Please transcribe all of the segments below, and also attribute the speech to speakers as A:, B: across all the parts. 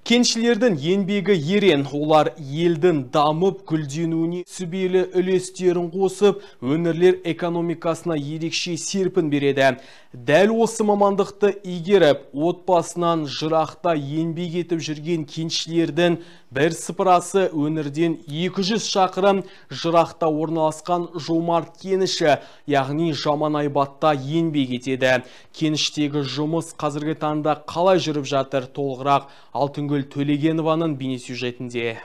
A: Кеншілердің еңбегі ерен, олар елдің дамып гүлденуіне сүбелі үлестерін қосып, өңірлер экономикасына ерекше серпін береді. Дәл осы мамандықты игеріп, отбасынан жырақта еңбек етіп жүрген кеншілердің бір сыпырасы өңірден 200 шақырым жырақта орналасқан Жомарт кеніші, яғни Жаманайбатта еңбек етеді. Кеніштегі жұмыс қазіргі таңда қалай жүріп жатыр, толығырақ Алтынгүл Төлегенованың бейнесюжетінде.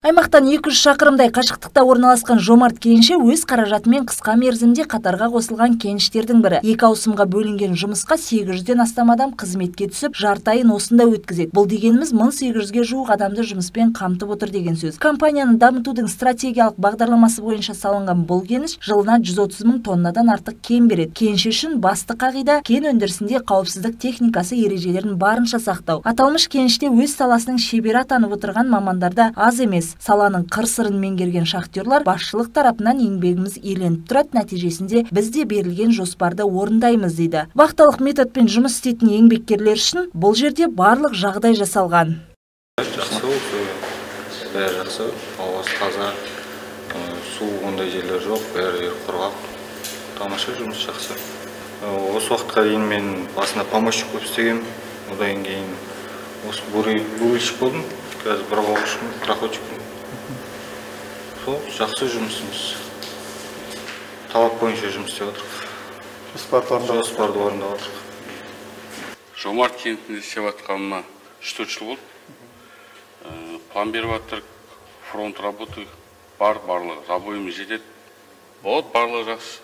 B: Аймақтан 200 шақырымдай қашықтықта орналасқан Жомарт кеніші өз қаражатымен қысқа мерзімде қатарға қосылған кеніштердің бірі. Екі ауысымға бөлінген жұмысқа 800-ден астам адам қызметке түсіп, жарты айын осында өткізеді. Бұл дегеніміз 1800-ге жуық адамды жұмыспен қамтып отыр деген сөз. Компанияның дамытудың стратегиялық бағдарламасы бойынша салынған бұл кеніш жылына 130 мың тоннадан артық кен береді. Кеніш үшін басты қағида кен өндірісінде қауіпсіздік техникасы ережелерін барынша сақтау. Аталмыш кеніште өз саласының шебері атанып отырған мамандарда аз емес. Саланың қыр-сырын меңгерген шахтерлар басшылық тарапынан еңбегіміз еленіп тұрады, нәтижесінде бізде берілген жоспарды орындаймыз дейді. Вақталық методпен жұмыс істейтін еңбеккерлер үшін бұл жерде барлық жағдай жасалған.
C: Бәрі жақсы, ауасы таза, су ондай жерлер жоқ, бәрі құрғақ, тамаша жұмыс жақсы. Осы уақытқа дейін мен басында помощник болып істегем, одан кейін осы бурильщик болдым, қазір бұрғылаушымын, проходчикпін. Сол жақсы жұмысымыз. Талап бойынша жұмыс істеп отырмыз. Жоспарды орындап отырмыз.
D: Жомарт кентінде істеп жатқаныма 3-4 жыл болды. План беріп жатырық, фронт работы барлығы забойымыз жетеді. Болады, барлығы жақсы.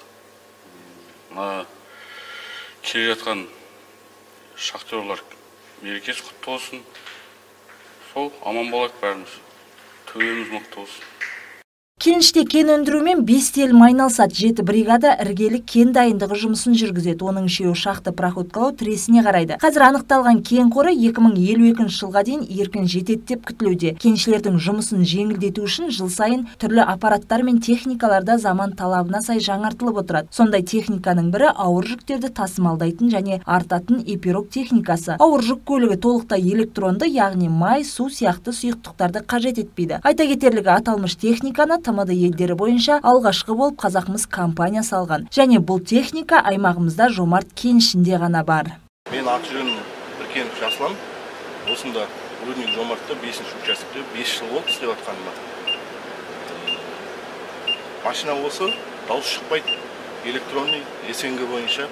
D: Келе жатқан шахтерлар мерекесі құтты болсын. Сол аман болады бәріміз. Төбеміз мықты болсын.
B: Кеніште кен өндірумен 5 телім айналысады. 7 бригада іргелік кен дайындығы жұмысын жүргізеді. Оның үшеуі шақты проходкалау тресіне қарайды. Қазір анықталған кен қоры 2052 жылға дейін еркін жетеді деп күтілуде. Кеншілердің жұмысын жеңілдету үшін жыл сайын түрлі аппараттар мен техникаларда заман талабына сай жаңартылып отырады. Сондай техниканың бірі ауыр жүктерді тасымалдайтын және артатын эпирок техникасы. Ауыр жүк көлігі толықтай электронды, яғни май, су сияқты сұйықтықтарды қажет етпейді. Айта кетерлігі, аталмыш техниканы ТМД елдері бойынша алғашқы болып Қазақмыс компания салған. Және бұл техника аймағымызда Жомарт кенішінде ғана бар.
E: Мен аты-жөнім Біркенов Жаслан. Осында рудник Жомартта 5-ші участокте 5 жыл болды істеп жатқаныма. Машина осы дауыс шықпайды. Электронный СНГ бойынша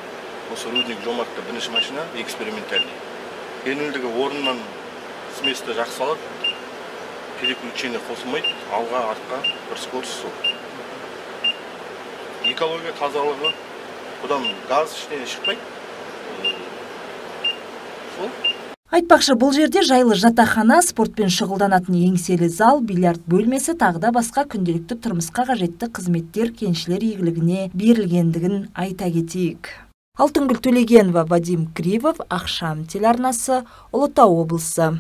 E: осы рудник Жомартта бірінші машина экспериментальный. Еңілдігі орнынан сместі жақсы алады. Переключение қосылмайды, алға, артқа бір скорость сол. Экология тазалығы, бұдан газ іштен шықпайды. Сол.
B: Айтпақшы, бұл жерде жайлы жатақхана, спортпен шұғылданатын еңселі зал, бильярд бөлмесі, тағыда басқа күнделікті тұрмысқа қажетті қызметтер кеншілер игілігіне берілгендігін айта кетейік. Алтынгүл Төлегенова, Вадим Кривов, Ақшам телеарнасы, Ұлытау облысы.